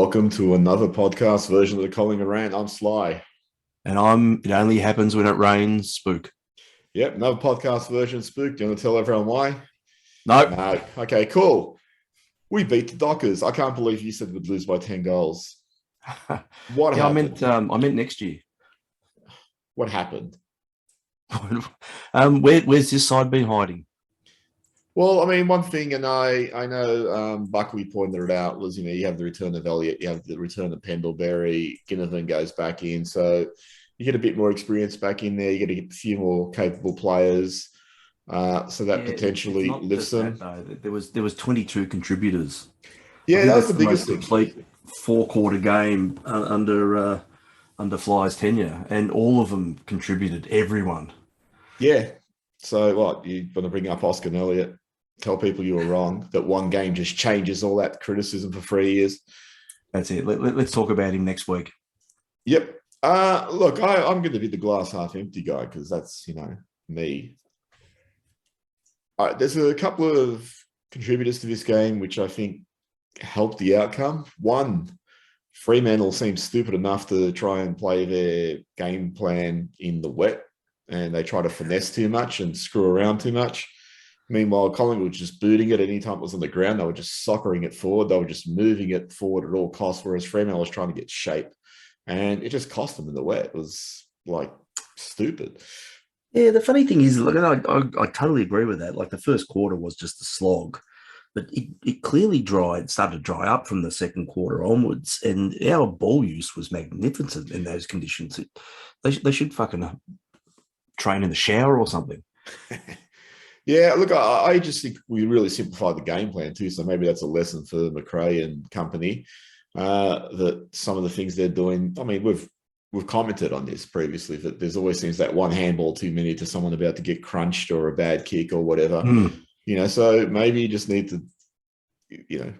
Welcome to another podcast version of the Collingwood Rant. I'm Sly. And it only happens when it rains, Spook. Yep, another podcast version of Spook. Do you want to tell everyone why? Nope. No. Okay, cool. We beat the Dockers. I can't believe you said we'd lose by 10 goals. What Yeah, happened? I meant next year. What happened? Where's this side been hiding? Well, I mean, one thing, and I know Buckley pointed it out, was, you have the return of Elliott, you have the return of Pendlebury, Ginnivan goes back in. So you get a bit more experience back in there. You get a few more capable players. So that potentially lifts them. There was 22 contributors. Yeah, that was the biggest thing. Complete four-quarter game under Fly's tenure, and all of them contributed. Everyone. Yeah. So what, you want to bring up Oscar and Elliott? Tell people you were wrong, that one game just changes all that criticism for 3 years. That's it. Let's talk about him next week. Yep. Look, I'm going to be the glass half empty guy because that's, me. There's a couple of contributors to this game which I think helped the outcome. One, Fremantle seemed stupid enough to try and play their game plan in the wet, and they try to finesse too much and screw around too much. Meanwhile, Collingwood was just booting it anytime it was on the ground. They were just soccering it forward. They were just moving it forward at all costs, whereas Fremantle was trying to get shape. And it just cost them in the wet. It was, stupid. Yeah, the funny thing is, look, I totally agree with that. Like, the first quarter was just a slog, but it clearly started to dry up from the second quarter onwards, and our ball use was magnificent in those conditions. They should fucking train in the shower or something. Yeah, look, I just think we really simplified the game plan too. So maybe that's a lesson for McRae and company, that some of the things they're doing. I mean, we've commented on this previously, that there's always seems that one handball too many to someone about to get crunched or a bad kick or whatever. So maybe you just need to,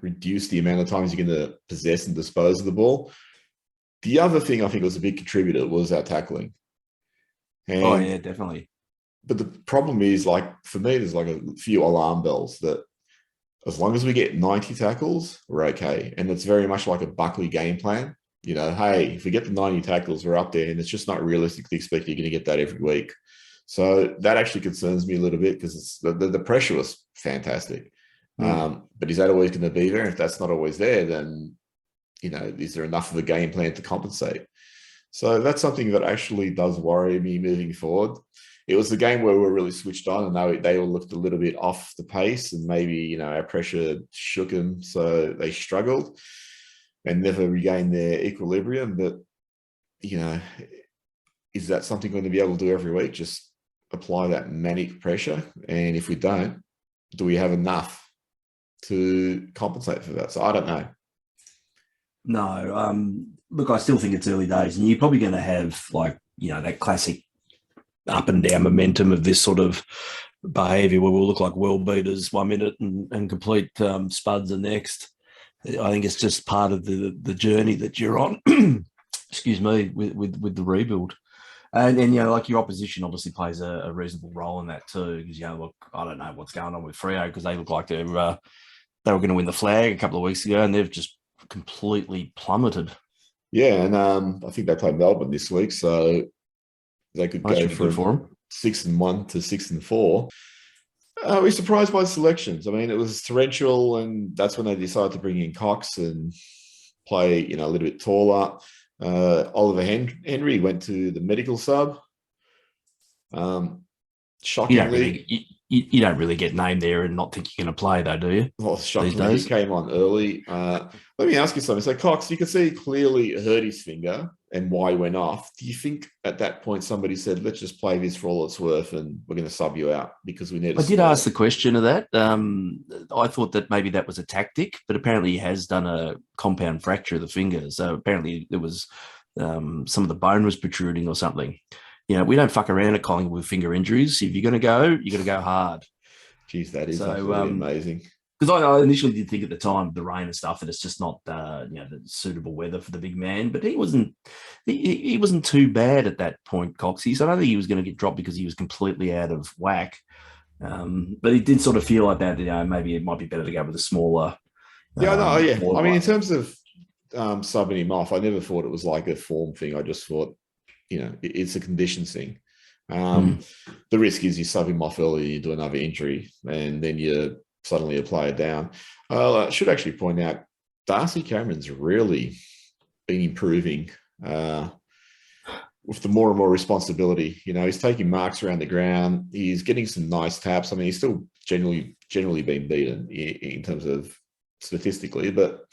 reduce the amount of times you're going to possess and dispose of the ball. The other thing I think was a big contributor was our tackling. And, yeah, definitely. But the problem is, for me, there's a few alarm bells that as long as we get 90 tackles, we're okay. And it's very much like a Buckley game plan. Hey, if we get the 90 tackles, we're up there, and it's just not realistic to expect you're going to get that every week. So that actually concerns me a little bit, because the pressure was fantastic. But is that always going to be there? If that's not always there, then, is there enough of a game plan to compensate? So that's something that actually does worry me moving forward. It was the game where we were really switched on, and they all looked a little bit off the pace, and maybe, our pressure shook them, so they struggled and never regained their equilibrium. But, is that something we're going to be able to do every week? Just apply that manic pressure? And if we don't, do we have enough to compensate for that? So I don't know. No, look, I still think it's early days, and you're probably going to have that classic up and down momentum of this sort of behaviour where we'll look like world beaters 1 minute and complete spuds the next. I think it's just part of the journey that you're on. Excuse me, with the rebuild. And your opposition obviously plays a reasonable role in that too, because look, I don't know what's going on with Freo, because they look like they were going to win the flag a couple of weeks ago, and they've just completely plummeted. Yeah, and I think they play Melbourne this week, so they could go from 6-1 to 6-4. We're surprised by the selections. I mean, it was torrential, and that's when they decided to bring in Cox and play, a little bit taller. Oliver Henry went to the medical sub. Shockingly, you don't really get named there and not think you're going to play, though, do you? Well, shockingly, he came on early. Let me ask you something. So, Cox, you can see he clearly hurt his finger and why he went off. Do you think at that point somebody said, let's just play this for all it's worth and we're going to sub you out because we need I did ask the question of that. I thought that maybe that was a tactic, but apparently he has done a compound fracture of the finger. So apparently there was some of the bone was protruding or something. We don't fuck around at Collingwood with finger injuries. If you're going to go, you're going to go hard. Jeez, that is amazing. Because I initially did think at the time, the rain and stuff, that it's just not the suitable weather for the big man. But he wasn't too bad at that point, Coxie. So I don't think he was going to get dropped because he was completely out of whack. But it did sort of feel like that. Maybe it might be better to go with a smaller. I mean, in terms of subbing him off, I never thought it was like a form thing. I just thought, it's a conditions thing. The risk is you sub him off early, you do another injury, and then you're suddenly a player down. I should actually point out, Darcy Cameron's really been improving with the more and more responsibility. He's taking marks around the ground. He's getting some nice taps. I mean, he's still generally been beaten in terms of statistically, but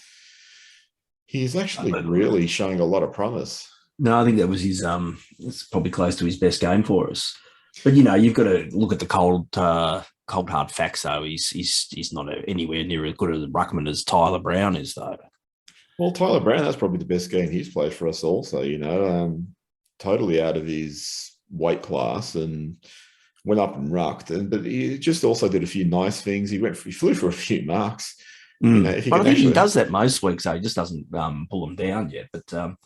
he's actually really showing a lot of promise. No, I think that was his. It's probably close to his best game for us. But you've got to look at the cold hard facts. Though he's not anywhere near as good a ruckman as Tyler Brown is, though. Well, Tyler Brown, that's probably the best game he's played for us. Also, totally out of his weight class and went up and rucked. But he just also did a few nice things. He flew for a few marks. But I think he does that most weeks. So he just doesn't pull them down yet. But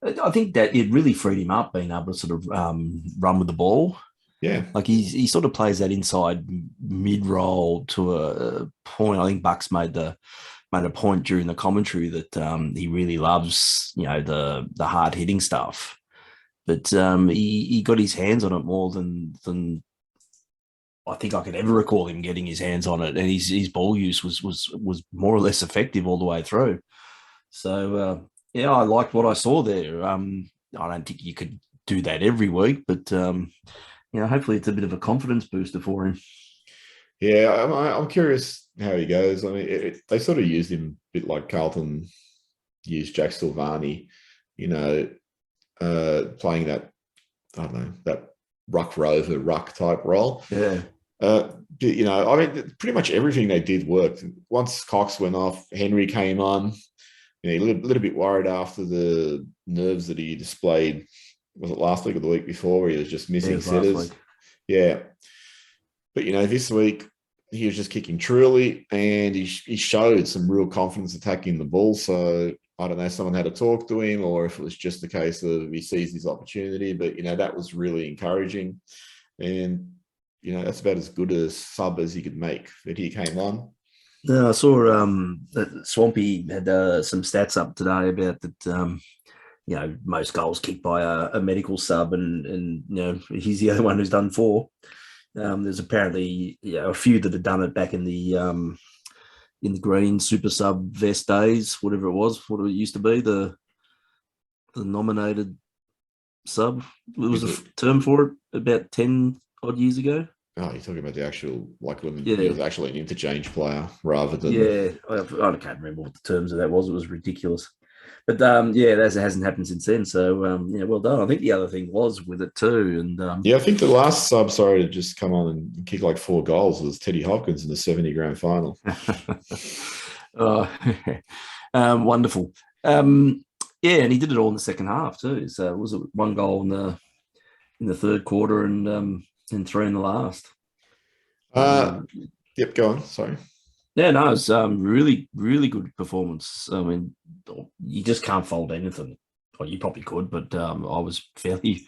I think that it really freed him up being able to sort of run with the ball. Yeah. Like he sort of plays that inside mid-roll to a point. I think Bucks made a point during the commentary that he really loves, the hard-hitting stuff. But he got his hands on it more than I think I could ever recall him getting his hands on it. And his ball use was more or less effective all the way through. So, I liked what I saw there. I don't think you could do that every week, but, hopefully it's a bit of a confidence booster for him. Yeah, I'm curious how he goes. I mean, they sort of used him a bit like Carlton used Jack Silvani, playing that, I don't know, that ruck type role. Yeah. I mean, pretty much everything they did worked. Once Cox went off, Henry came on. A little bit worried after the nerves that he displayed. Was it last week or the week before where he was just missing sitters? Yeah. But, this week he was just kicking truly and he showed some real confidence attacking the ball. So I don't know if someone had to talk to him or if it was just a case of he sees his opportunity. But, that was really encouraging. And, that's about as good a sub as he could make that he came on. No, I saw that Swampy had some stats up today about that, most goals kicked by a medical sub and he's the only one who's done 4. There's apparently a few that had done it back in the green super sub vest days, whatever it was, what it used to be, the nominated sub. There was a term for it about 10 odd years ago. Oh, you're talking about the actual, like when he was actually an interchange player rather than... Yeah, I can't remember what the terms of that was. It was ridiculous. But, that hasn't happened since then. So, well done. I think the other thing was with it too. And I think the last sub, to just come on and kick like 4 goals was Teddy Hopkins in the 70 grand final. Wonderful. And he did it all in the second half too. So was it 1 goal in the third quarter and 3 in the last? Yep, go on. Sorry. Yeah, no, it's really, really good performance. I mean, you just can't fault anything. Well, you probably could, but I was fairly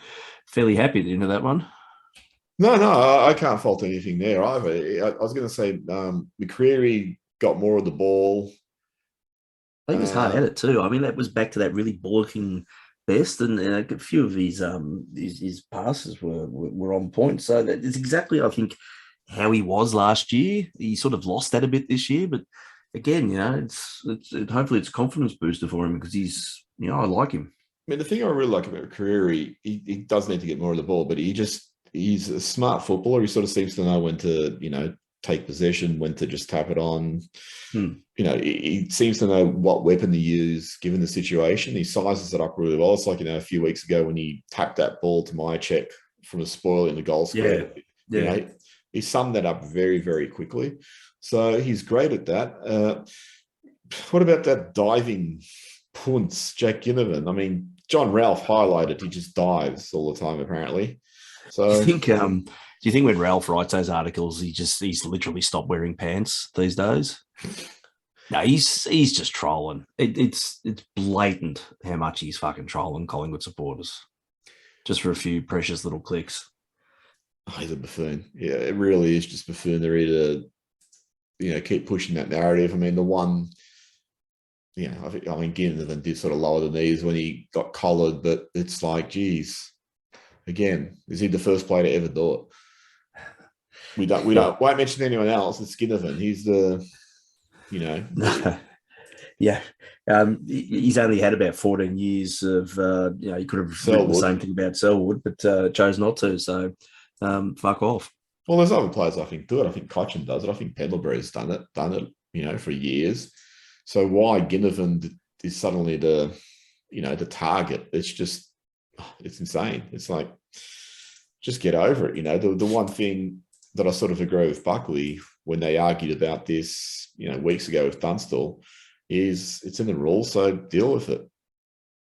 happy at the end of that one. No, I can't fault anything there either. I was going to say McCreary got more of the ball. I think he was hard at it too. I mean, that was back to that really bollocking best, and a few of his passes were on point. So that is exactly, I think, how he was last year. He sort of lost that a bit this year, but again, it's hopefully it's a confidence booster for him because he's, I like him. I mean, the thing I really like about McCreary, he does need to get more of the ball, but he's a smart footballer. He sort of seems to know when to, take possession, when to just tap it on. He seems to know what weapon to use given the situation. He sizes it up really well. It's like, a few weeks ago when he tapped that ball to my check from a spoil in the goal square. Yeah. He summed that up very, very quickly. So he's great at that. What about that diving punts, Jack Ginnivan? I mean, John Ralph highlighted he just dives all the time, apparently. So do you think when Ralph writes those articles, he's literally stopped wearing pants these days? No, he's just trolling. It's blatant how much he's fucking trolling Collingwood supporters just for a few precious little clicks. Oh, he's a buffoon. Yeah, it really is just buffoonery to, keep pushing that narrative. I mean, the one I mean, Ginnivan did sort of lower the knees when he got collared, but it's like, geez, again, is he the first player to ever do it? Won't mention anyone else. It's Ginnivan. He's Yeah. He's only had about 14 years of, he could have written the same thing about Selwood, but chose not to. So fuck off. Well, there's other players I think do it. I think Cochin does it. I think Pendlebury's done it, for years. So why Ginnivan is suddenly the target? It's insane. It's like, just get over it. The one thing that I sort of agree with Buckley when they argued about this, weeks ago with Dunstall, is it's in the rules, so deal with it.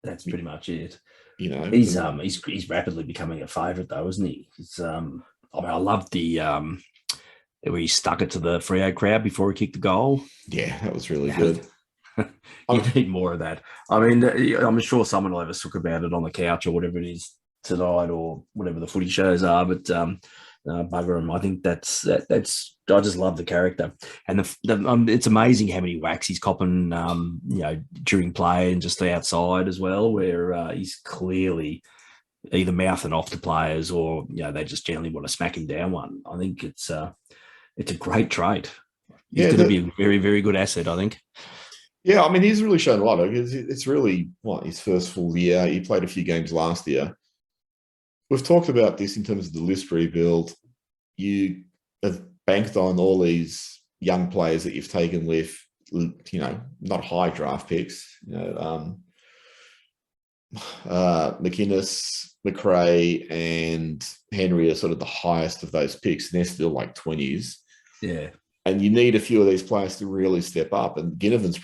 That's pretty much it. He's rapidly becoming a favourite though, isn't he? I love the where he stuck it to the Freo crowd before he kicked the goal. Yeah, that was really good. You need more of that. I mean, I'm sure someone will have a sook about it on the couch or whatever it is tonight or whatever the footy shows are, but bugger him. I think that's I just love the character, and it's amazing how many whacks he's copping, during play and just outside as well, where he's clearly either mouthing off to players or they just generally want to smack him down one. I think it's a great trait. He's going to be a very, very good asset, I think. Yeah, I mean, he's really shown a lot. It's really his first full year. He played a few games last year. We've talked about this in terms of the list rebuild. You have banked on all these young players that you've taken with, not high draft picks. McInnes, McRae, and Henry are sort of the highest of those picks, and they're still like 20s. Yeah. And you need a few of these players to really step up. And Ginnivan's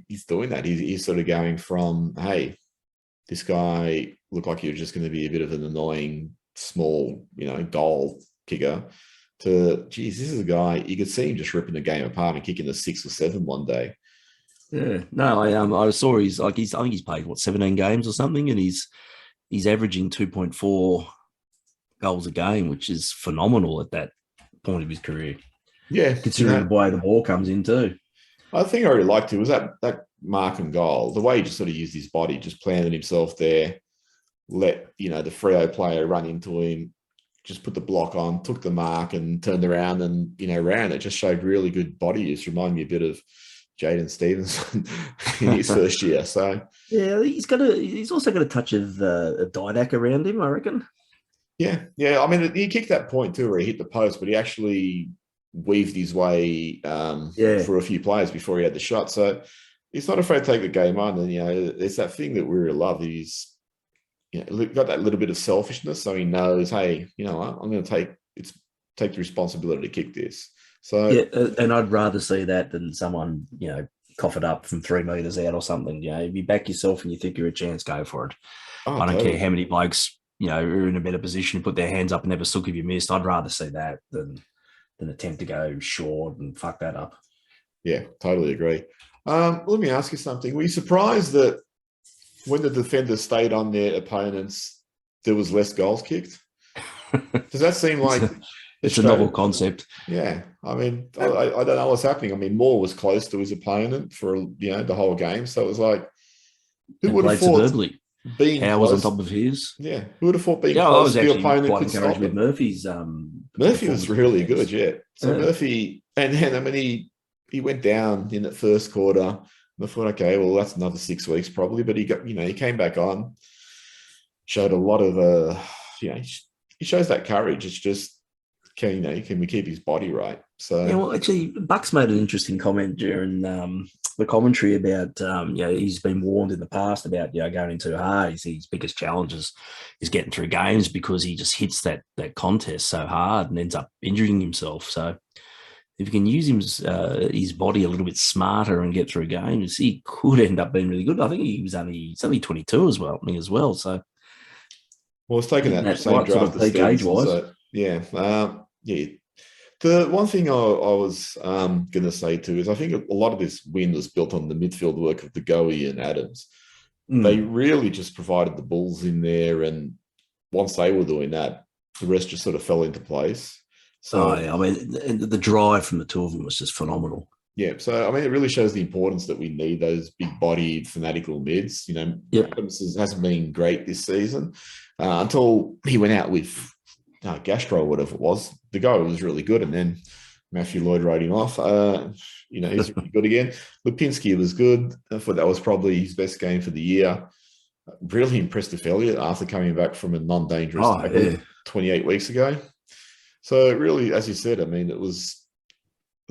he's doing that. He's sort of going from, hey, this guy looked like he was just going to be a bit of an annoying, small, goal kicker to, geez, this is a guy, you could see him just ripping the game apart and kicking a 6 or 7 one day. Yeah. No, I saw I think he's played, 17 games or something, and he's averaging 2.4 goals a game, which is phenomenal at that point of his career. Yeah. Considering the way the ball comes in too. I think I really liked it was that Markham goal, the way he just sort of used his body, just planted himself there, let, the Freo player run into him, just put the block on, took the mark and turned around and, ran. It just showed really good body use. Reminded me a bit of Jaden Stevenson in his first year. So yeah, he's also got a touch of a Didac around him, I reckon. Yeah. I mean, he kicked that point too where he hit the post, but he actually weaved his way for a few players before he had the shot. So he's not afraid to take the game on. And, it's that thing that we really love. He's got that little bit of selfishness. So he knows, hey, I'm going to take the responsibility to kick this. So and I'd rather see that than someone, cough it up from 3 meters out or something. If you back yourself and you think you're a chance, go for it. I don't care how many blokes, are in a better position to put their hands up and have a sook if you missed. I'd rather see that than attempt to go short and fuck that up. Yeah, totally agree. Let me ask you something. Were you surprised that when the defenders stayed on their opponents, there was less goals kicked? Does that seem like... It's a novel concept. Yeah. I mean, I don't know what's happening. I mean, Moore was close to his opponent for, the whole game. So it was like, who would have thought being Howe was on top of his? Yeah. Who would have thought being close to your opponent could stop it? With Murphy's. Murphy was really good, yeah. So Murphy, and then, I mean, he went down in that first quarter. And I thought, okay, well, that's another 6 weeks probably. But he got, he came back on, showed a lot of, he shows that courage. It's just, can we keep his body right? So yeah, well, actually, Bucks made an interesting comment during the commentary about he's been warned in the past about going in too hard. His biggest challenge is getting through games because he just hits that contest so hard and ends up injuring himself. So if you can use his body a little bit smarter and get through games, he could end up being really good. I think he's only 22 as well. So it's taken that same draft as Stevenson. So, yeah. The one thing I was going to say too is I think a lot of this win was built on the midfield work of the Goey and Adams. They really just provided the balls in there, and once they were doing that, the rest just sort of fell into place. So I mean, the drive from the two of them was just phenomenal. Yeah, so I mean, it really shows the importance that we need those big-bodied, fanatical mids. You know, Yep. Adams hasn't been great this season until he went out with Gastro, whatever it was. The guy was really good, and then Matthew Lloyd wrote him off. You know, he's really good again. Lipinski was good. I thought that was probably his best game for the year. Really impressed with Elliott after coming back from a non-dangerous 28 weeks ago. So really, as you said, I mean, it was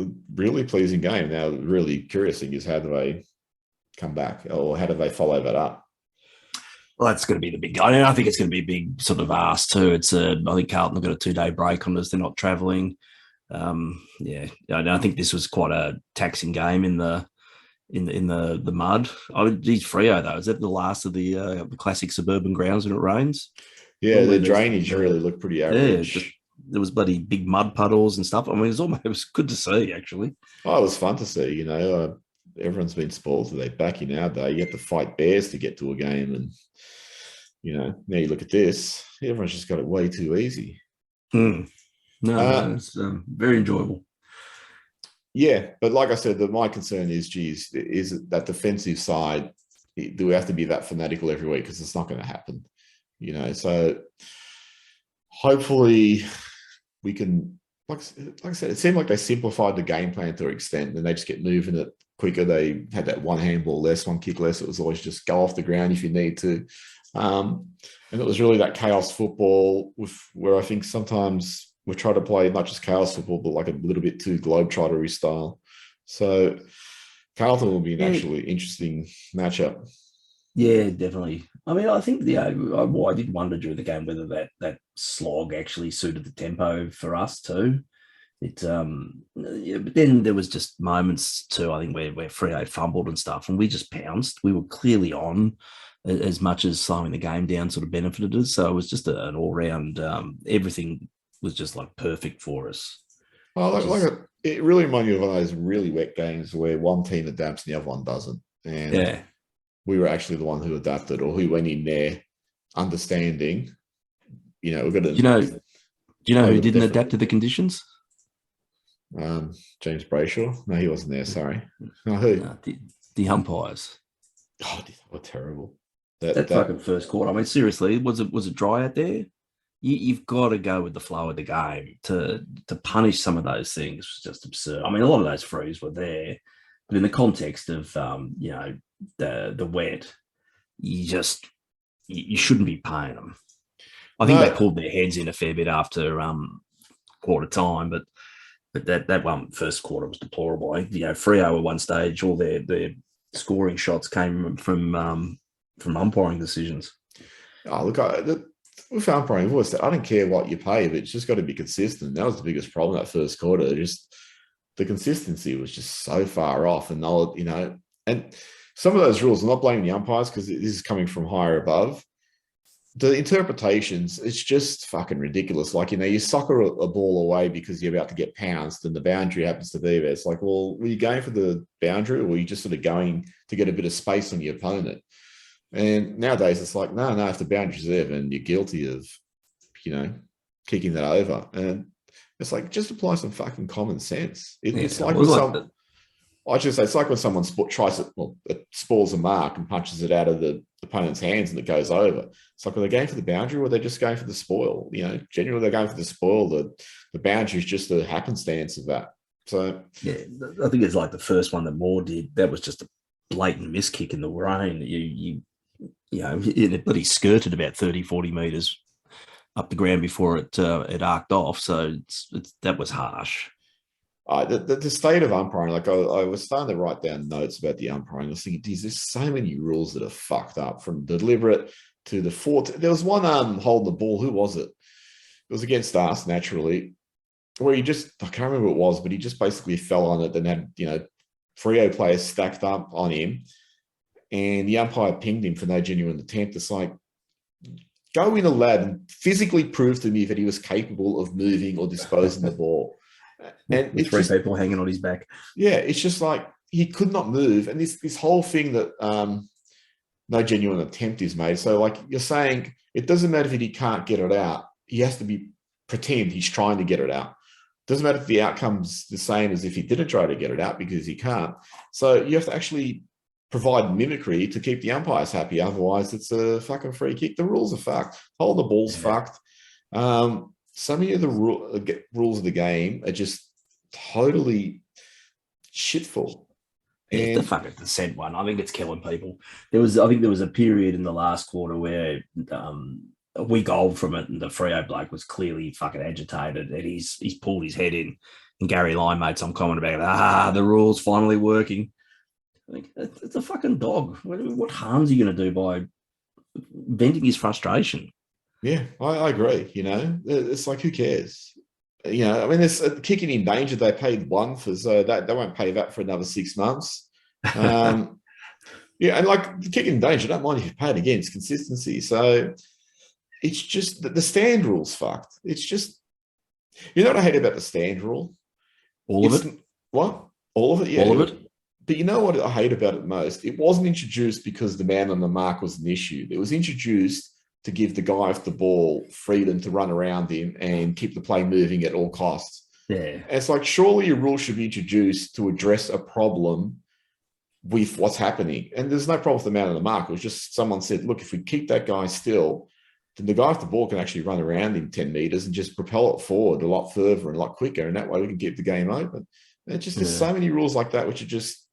a really pleasing game. Now, really curious thing is how do they come back, or how do they follow that up? Well, that's going to be the big. I think it's going to be a big sort of ask too. I think Carlton have got a 2-day break on us. They're not travelling. I think this was quite a taxing game in the mud. Geez, Freo though, is that the last of the classic suburban grounds when it rains? Yeah, the drainage really looked pretty average. Yeah, there was bloody big mud puddles and stuff. I mean, it was good to see actually. Oh, it was fun to see. You know, everyone's been spoiled today. Back in our day, you have to fight bears to get to a game, and you know, now you look at this, everyone's just got it way too easy. No, it's very enjoyable. Yeah, but like I said, my concern is, is that defensive side, do we have to be that fanatical every week? Because it's not going to happen, you know. So hopefully we can, like I said, it seemed like they simplified the game plan to an extent, and they just get moving it quicker. They had that one handball less, one kick less. It was always just go off the ground if you need to. And it was really that chaos football where I think sometimes we try to play not just chaos football, but like a little bit too globetrottery style. So Carlton will be an actually interesting matchup. Yeah, definitely. I mean, I think I did wonder during the game whether that slog actually suited the tempo for us too. But then there was just moments too, I think, where Freo fumbled and stuff, and we just pounced. We were clearly on as much as slowing the game down sort of benefited us. So it was just an all-round, everything was just like perfect for us. Oh, it really reminded me of one of those really wet games where one team adapts and the other one doesn't. And we were actually the one who adapted, or who went in there understanding, you know, we're going to... Do you know who didn't adapt to the conditions? James Brayshaw. No, he wasn't there, sorry. No, who? No, the umpires. Oh, they were terrible. That fucking first quarter. I mean, seriously, was it dry out there? You've got to go with the flow of the game to punish some of those things. Was just absurd. I mean, a lot of those frees were there, but in the context of the wet, you shouldn't be paying them. I think they pulled their heads in a fair bit after quarter time, but that one first quarter was deplorable. Freo at one stage, all their scoring shots came from umpiring decisions. Oh, look, with umpiring, I've always said, I don't care what you pay, but it's just got to be consistent. That was the biggest problem that first quarter. Just the consistency was just so far off, and and some of those rules, I'm not blaming the umpires because this is coming from higher above. The interpretations, it's just fucking ridiculous. Like, you soccer a ball away because you're about to get pounced and the boundary happens to be there. It's like, well, were you going for the boundary, or were you just sort of going to get a bit of space on your opponent? And nowadays it's like, no, if the boundary's there, then you're guilty of, kicking that over. And it's like, just apply some fucking common sense. It's like when it's like when someone it spoils a mark and punches it out of the opponent's hands and it goes over. It's like, are they going for the boundary, or are they just going for the spoil? Generally they're going for the spoil. The boundary is just a happenstance of that. So yeah, I think it's like the first one that Moore did. That was just a blatant miss kick in the rain. It bloody skirted about 30, 40 metres up the ground before it arced off. So that was harsh. The state of umpiring, like I was starting to write down notes about the umpiring. I was thinking, geez, there's so many rules that are fucked up, from deliberate to the fourth. There was one holding the ball. Who was it? It was against us, naturally, where I can't remember who it was, but he just basically fell on it and had, Freo players stacked up on him, and the umpire pinged him for no genuine attempt. It's like, go in a lab and physically prove to me that he was capable of moving or disposing the ball. And with three people hanging on his back. Yeah, it's just like he could not move. And this whole thing that no genuine attempt is made. So, like, you're saying, it doesn't matter if he can't get it out. He has to pretend he's trying to get it out. Doesn't matter if the outcome's the same as if he didn't try to get it out, because he can't. So you have to actually provide mimicry to keep the umpires happy. Otherwise, it's a fucking free kick. The rules are fucked. Holding the ball's fucked. Some of the rules of the game are just totally shitful. Yeah, the fucking dissent one. I think it's killing people. I think there was a period in the last quarter where we goaled from it, and the Freo bloke was clearly fucking agitated, and he's pulled his head in. And Gary Lyon made some comment about the rules finally working. I think it's a fucking dog. What harm's he going to do by venting his frustration? Yeah, I agree. You know, it's like, who cares? You know, I mean, there's a kicking in danger. They paid one for, so that they won't pay that for another 6 months. Yeah, and like the kicking in danger, I don't mind if you pay it again. It's consistency. So it's just the stand rule's fucked. It's just, you know what I hate about the stand rule? All of it? What? All of it? Yeah. All of it? But you know what I hate about it most? It wasn't introduced because the man on the mark was an issue. It was introduced to give the guy with the ball freedom to run around him and keep the play moving at all costs. Yeah. And it's like, surely a rule should be introduced to address a problem with what's happening. And there's no problem with the man on the mark. It was just someone said, look, if we keep that guy still, then the guy with the ball can actually run around him 10 meters and just propel it forward a lot further and a lot quicker. And that way we can keep the game open. And there's so many rules like that, which are just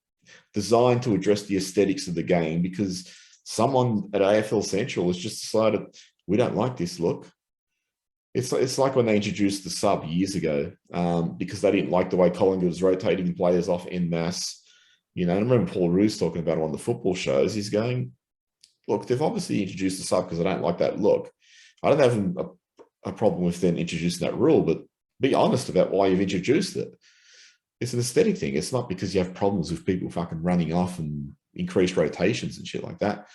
designed to address the aesthetics of the game, because someone at AFL Central has just decided, we don't like this look. It's like when they introduced the sub years ago, because they didn't like the way Collingwood was rotating players off en masse. You know, I remember Paul Roos talking about it on the football shows. He's going, look, they've obviously introduced the sub because I don't like that look. I don't have a problem with them introducing that rule, but be honest about why you've introduced it. It's an aesthetic thing. It's not because you have problems with people fucking running off and increased rotations and shit like that.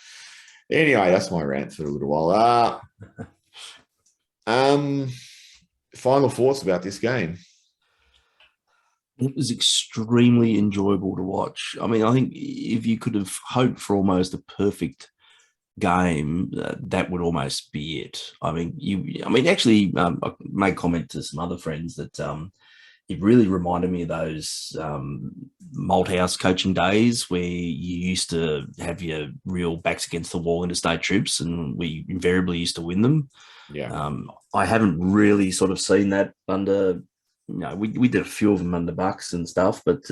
Anyway, that's my rant for a little while. Final thoughts about this game. It was extremely enjoyable to watch. I mean, I think if you could have hoped for almost a perfect game, that would almost be it. I mean, actually, I made comment to some other friends that it really reminded me of those Malthouse coaching days where you used to have your real backs against the wall interstate trips, and we invariably used to win them. Yeah. I haven't really sort of seen that under, we did a few of them under Bucks and stuff, but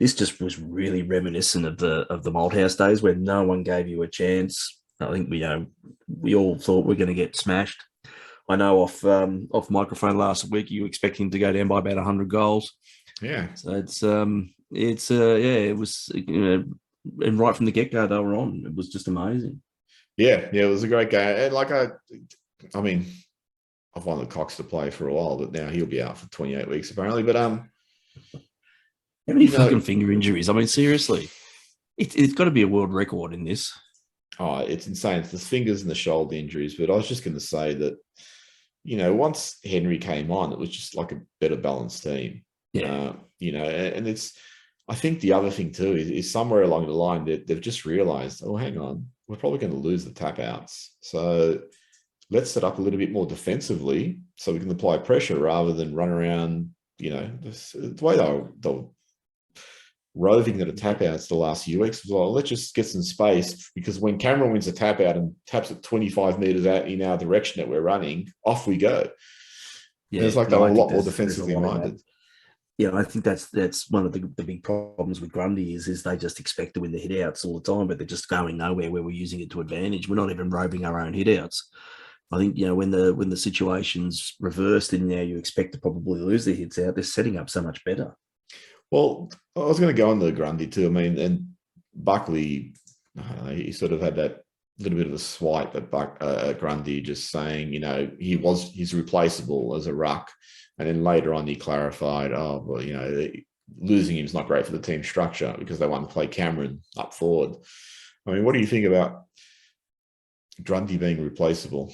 this just was really reminiscent of the Malthouse days where no one gave you a chance. I think we all thought we're going to get smashed. I know off microphone last week, you were expecting to go down by about 100 goals. Yeah. So it was, and right from the get-go they were on. It was just amazing. Yeah, it was a great game. And like I mean, I've wanted Cox to play for a while, but now he'll be out for 28 weeks apparently. But how many fucking finger injuries? I mean, seriously, it's got to be a world record in this. Oh, it's insane. It's the fingers and the shoulder injuries. But I was just going to say that, once Henry came on, it was just like a better balanced team. Yeah. And it's, I think the other thing too is somewhere along the line that they've just realized, oh, hang on, we're probably going to lose the tap outs. So let's set up a little bit more defensively so we can apply pressure rather than run around, the way they'll roving at a tap outs the last few weeks as well. Let's just get some space, because when Cameron wins a tap out and taps it 25 meters out in our direction that we're running, off we go. Yeah, it's like they're a lot more defensively minded. Yeah, I think that's one of the big problems with Grundy is they just expect to win the hit outs all the time, but they're just going nowhere where we're using it to advantage. We're not even roving our own hit outs. I think, when the situation's reversed and now you expect to probably lose the hits out, they're setting up so much better. Well, I was going to go on to Grundy too. I mean, and Buckley, he sort of had that little bit of a swipe at Grundy, just saying, he's replaceable as a ruck. And then later on, he clarified, losing him is not great for the team structure because they want to play Cameron up forward. I mean, what do you think about Grundy being replaceable?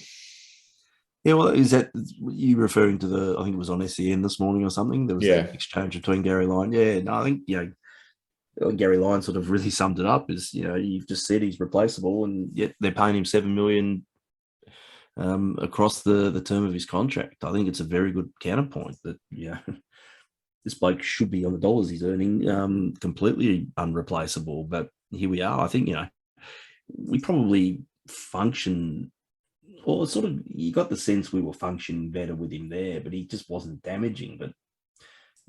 Yeah, well, is that you referring to I think it was on SEN this morning or something? There was that exchange between Gary Lyon. Yeah, no, I think, Gary Lyon sort of really summed it up as, you've just said he's replaceable, and yet they're paying him $7 million across the term of his contract. I think it's a very good counterpoint that, this bloke should be on the dollars he's earning, completely unreplaceable. But here we are. I think, we probably function, or sort of, you got the sense we were functioning better with him there, but he just wasn't damaging. But,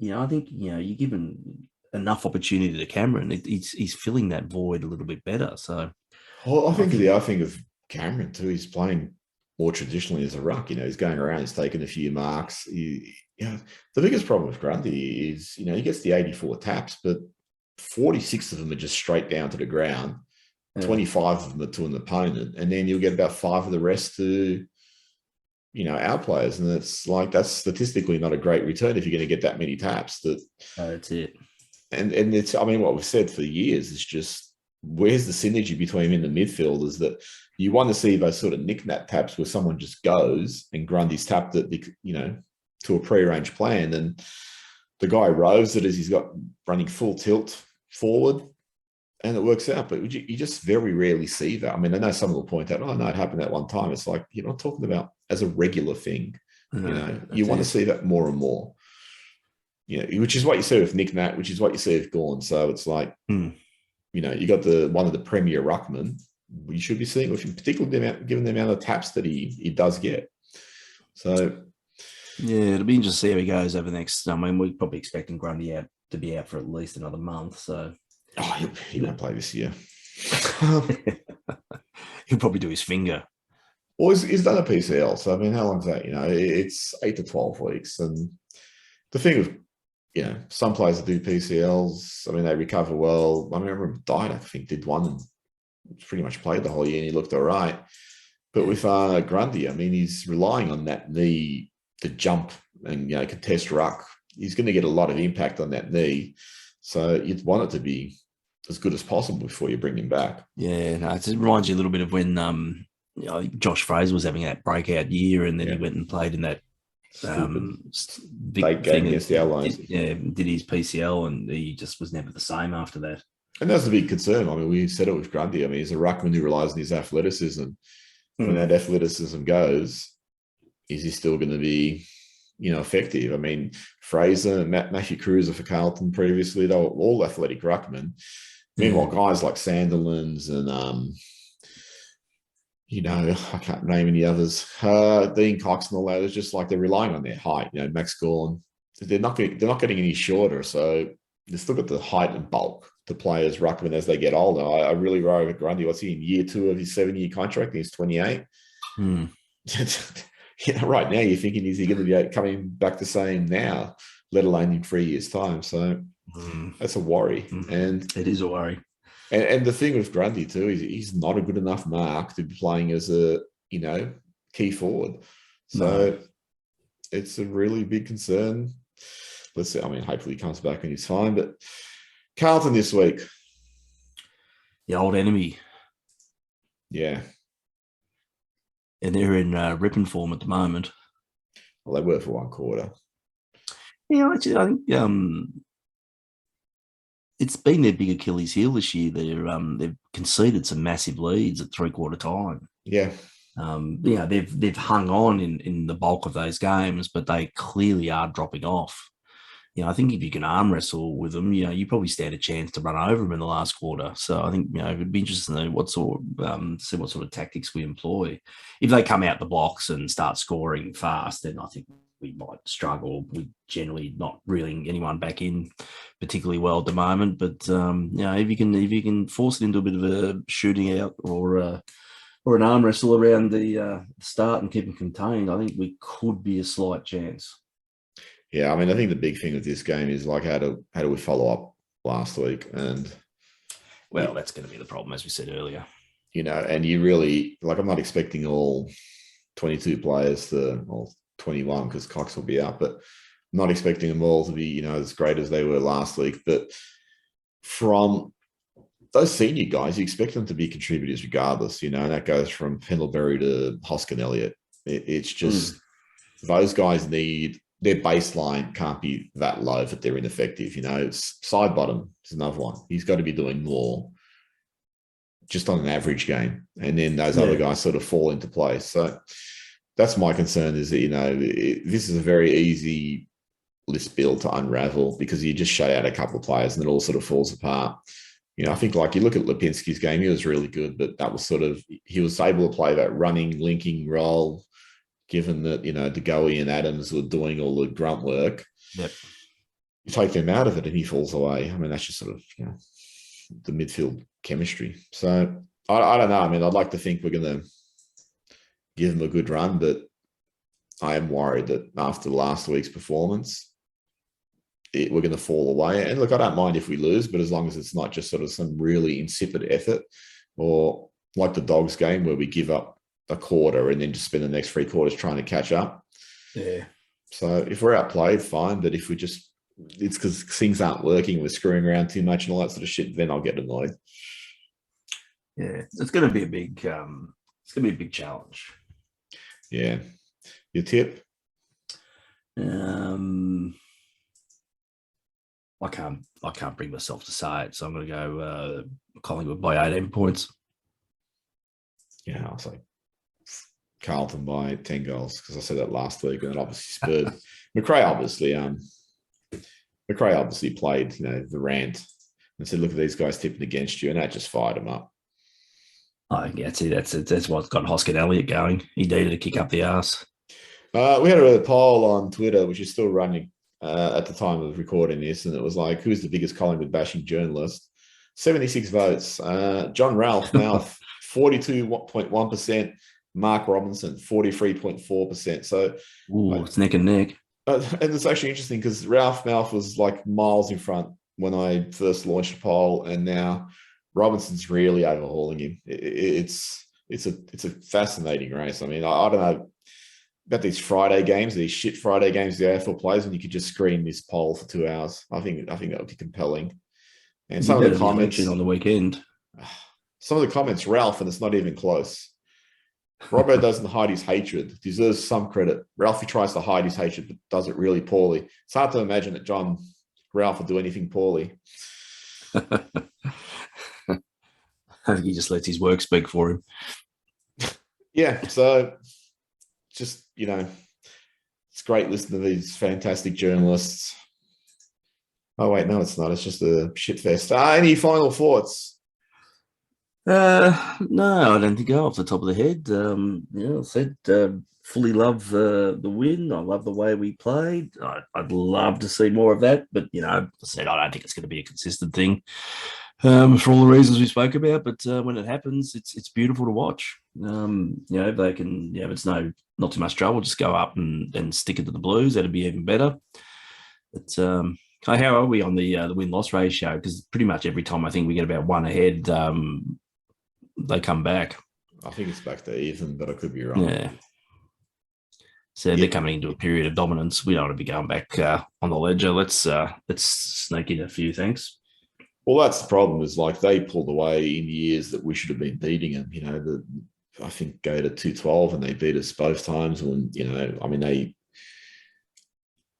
I think, you give him enough opportunity to Cameron, he's filling that void a little bit better. So, well, I think the other thing of Cameron too, he's playing more traditionally as a ruck. He's going around, he's taking a few marks. The biggest problem with Grundy is, he gets the 84 taps, but 46 of them are just straight down to the ground. 25 of them are to an opponent, and then you'll get about 5 of the rest to, our players. And it's like, that's statistically not a great return if you're going to get that many taps. That's it. And it's, what we've said for years is just, where's the synergy between him and the midfielders, that you want to see those sort of knick-knack taps where someone just goes and Grundy's tapped it, to a pre-arranged plan, and the guy rows it as he's got running full tilt forward, and it works out. But you just very rarely see that. I know some will point out, oh no, it happened that one time. It's like, you're not talking about as a regular thing. You want to see that more and more. Which is what you see with Nick Nat, which is what you see with Gawn. So it's like, you got one of the premier ruckmen. You should be seeing with him, particularly given the amount of taps that he does get. So, yeah, it'll be interesting to see how he goes over the next. We're probably expecting Grundy to be out for at least another month. So, he won't play this year. He'll probably do his finger. Well, he's done a PCL. So, how long's that? It's 8 to 12 weeks. And the thing with, some players that do PCLs, they recover well. I remember Died, I think, did one and pretty much played the whole year, and he looked all right. But with Grundy, he's relying on that knee to jump and, contest ruck. He's going to get a lot of impact on that knee. So you'd want it to be as good as possible before you bring him back. Yeah, no, it reminds you a little bit of when Josh Fraser was having that breakout year, and then he went and played in that big game against the Allies. Did his PCL, and he just was never the same after that. And that's the big concern. We said it with Grundy. He's a ruckman who relies on his athleticism. When that athleticism goes, is he still going to be, effective? Fraser, Matthew Cruiser for Carlton previously, they were all athletic ruckmen. Meanwhile, guys like Sandilands and, I can't name any others, Dean Cox and all that, it's just like they're relying on their height. Max Gawn, they're not getting any shorter, so they've still got the height and bulk to play as ruckman as they get older. I really worry with Grundy. What's he in year 2 of his 7-year contract? He's 28. Right now you're thinking, is he going to be coming back the same now, let alone in 3 years' time? So that's a worry. And it is a worry. And the thing with Grundy too is he's not a good enough mark to be playing as a, key forward. So it's a really big concern. Let's see. Hopefully he comes back and he's fine. But Carlton this week. The old enemy. Yeah. And they're in ripping form at the moment. Well, they were for one quarter. Yeah, actually, I think it's been their big Achilles heel this year. They've conceded some massive leads at 3/4 time. Yeah. They've hung on in the bulk of those games, but they clearly are dropping off. I think if you can arm wrestle with them, you probably stand a chance to run over them in the last quarter. So I think, it'd be interesting to know what sort of tactics we employ. If they come out the blocks and start scoring fast, then I think we might struggle. We're generally not reeling anyone back in particularly well at the moment. But if you can force it into a bit of a shooting out or an arm wrestle around the start and keep them contained, I think we could be a slight chance. Yeah, I think the big thing with this game is like how do we follow up last week? And that's going to be the problem, as we said earlier. And you really, I'm not expecting all 22 players or 21 because Cox will be out, but I'm not expecting them all to be, as great as they were last week. But from those senior guys, you expect them to be contributors regardless, and that goes from Pendlebury to Hoskin Elliott. It's just those guys their baseline can't be that low that they're ineffective. Side bottom is another one. He's got to be doing more just on an average game. And then those other guys sort of fall into place. So that's my concern is that, this is a very easy list build to unravel because you just shut out a couple of players and it all sort of falls apart. I think like you look at Lipinski's game, he was really good, but that was he was able to play that running, linking role, given that, DeGoey and Adams were doing all the grunt work. Yep. You take them out of it and he falls away. I mean, that's just sort of, the midfield chemistry. So I don't know. I mean, I'd like to think we're going to give him a good run, but I am worried that after last week's performance, we're going to fall away. And look, I don't mind if we lose, but as long as it's not just sort of some really insipid effort or like the Dogs game where we give up a quarter and then just spend the next 3 quarters trying to catch up. Yeah. So if we're outplayed, fine. But if it's because things aren't working, we're screwing around too much and all that sort of shit, then I'll get annoyed. Yeah, it's going to be a big, challenge. Yeah. Your tip? I can't bring myself to say it, so I'm going to go Collingwood by 18 points. Yeah, I'll say Carlton by 10 goals because I said that last week, and it obviously spurred McRae. Obviously played, the rant and said, "Look at these guys tipping against you," and that just fired him up. Oh, yeah, that's what's got Hoskin Elliott going. He needed to kick up the arse. We had a poll on Twitter, which is still running at the time of recording this, and it was like, who's the biggest Collingwood bashing journalist? 76 votes. John Ralph Mouth, 42.1%. Mark Robinson, 43.4%. So it's neck and neck. And it's actually interesting because Ralph Mouth was like miles in front when I first launched the poll, and now Robinson's really overhauling him. It's a fascinating race. I mean, I don't know about these Friday games, these shit Friday games the AFL plays, and you could just screen this poll for 2 hours. I think that would be compelling. And some of the comments on the weekend. Some of the comments, Ralph, and it's not even close. Robbo doesn't hide his hatred, deserves some credit. Ralphie tries to hide his hatred, but does it really poorly. It's hard to imagine that Ralph will do anything poorly. I think he just lets his work speak for him. Yeah, so just, it's great listening to these fantastic journalists. Oh, wait, no, it's not. It's just a shit fest. Any final thoughts? No, I don't think off the top of the head. I said fully love the win. I love the way we played. I'd love to see more of that, but I said I don't think it's going to be a consistent thing for all the reasons we spoke about. But when it happens, it's beautiful to watch. If they can, if it's not too much trouble, just go up and stick it to the Blues. That'd be even better. But how are we on the win-loss ratio? Because pretty much every time I think we get about one ahead, they come back. I think it's back to even, but I could be wrong. Yeah. So they're coming into a period of dominance. We don't want to be going back on the ledger. Let's sneak in a few, thanks. Well, that's the problem. Is like they pulled away in years that we should have been beating them. I think go to 212 and they beat us both times. When they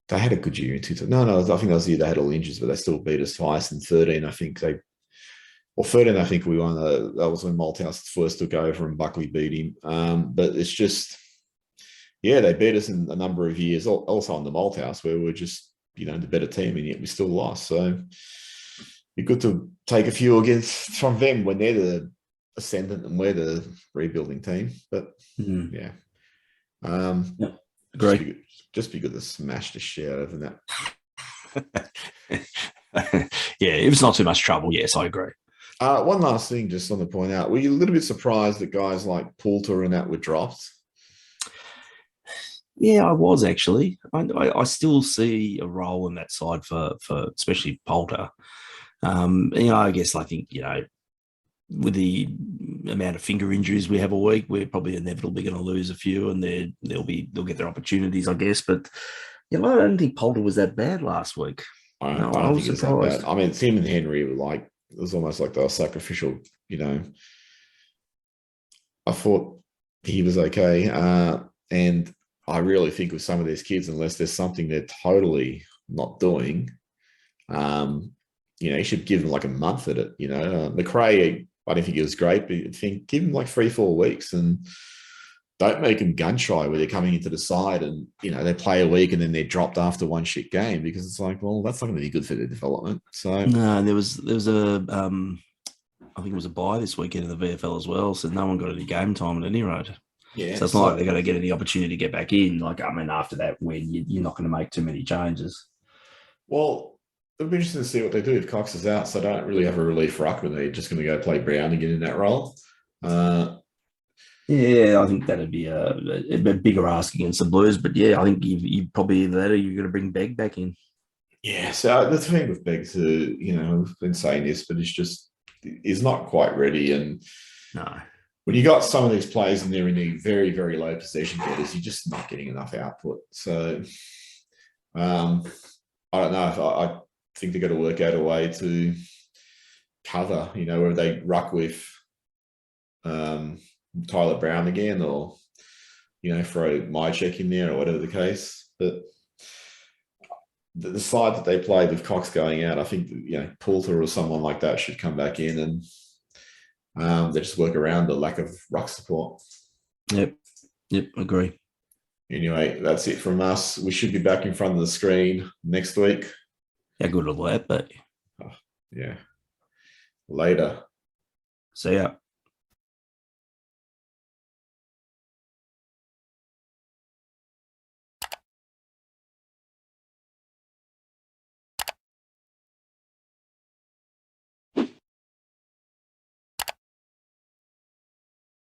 had a good year in 2012. No, I think that was the year they had all injuries, but they still beat us twice. In 13, I think 13, I think we won. That was when Malthouse first took over and Buckley beat him. But it's just, they beat us in a number of years, also on the Malthouse, where we're just, the better team, and yet we still lost. So it'd be good to take a few from them when they're the ascendant and we're the rebuilding team. But yeah, great. Just be good to smash the shit out of that. Yeah, if it's not too much trouble, yes, I agree. One last thing, just on the point out, were you a little bit surprised that guys like Poulter and that were dropped? Yeah, I was actually. I still see a role in that side for especially Poulter. I guess I think with the amount of finger injuries we have a week, we're probably inevitably going to lose a few, and they'll get their opportunities, I guess. But I don't think Poulter was that bad last week. I don't think it's that bad. I mean, Tim and Henry were like, it was almost like they were sacrificial. I thought he was okay, and I really think with some of these kids, unless there's something they're totally not doing, you should give them like a month at it. McRae, I don't think he was great, but I think give him like 3-4 weeks and don't make them gun shy where they're coming into the side and, they play a week and then they're dropped after one shit game, because it's like, well, that's not going to be good for their development. So No, there was a I think it was a bye this weekend in the VFL as well, so no one got any game time at any rate. yeah, So it's not like they're going to get any opportunity to get back in. Like, I mean, after that win, you're not going to make too many changes. well, it'll be interesting to see what they do if Cox is out. So I don't really have a relief ruckman. They're just going to go play Brown again in that role. Yeah, I think that'd be a bigger ask against the Blues. But yeah, I think you probably either that or you're going to bring Begg back in. Yeah, so the thing with Beggs, we've been saying this, but he's not quite ready. And No. when you got some of these players in there in the very, very low possession getters, you're just not getting enough output. So I don't know. I think they've got to work out a way to cover, where they ruck with Tyler Brown again, or, throw my check in there or whatever the case. But the side that they played with Cox going out, I think, Poulter or someone like that should come back in and they just work around the lack of ruck support. Yep, agree. Anyway, that's it from us. We should be back in front of the screen next week. How good will that be? Yeah. Later. See ya.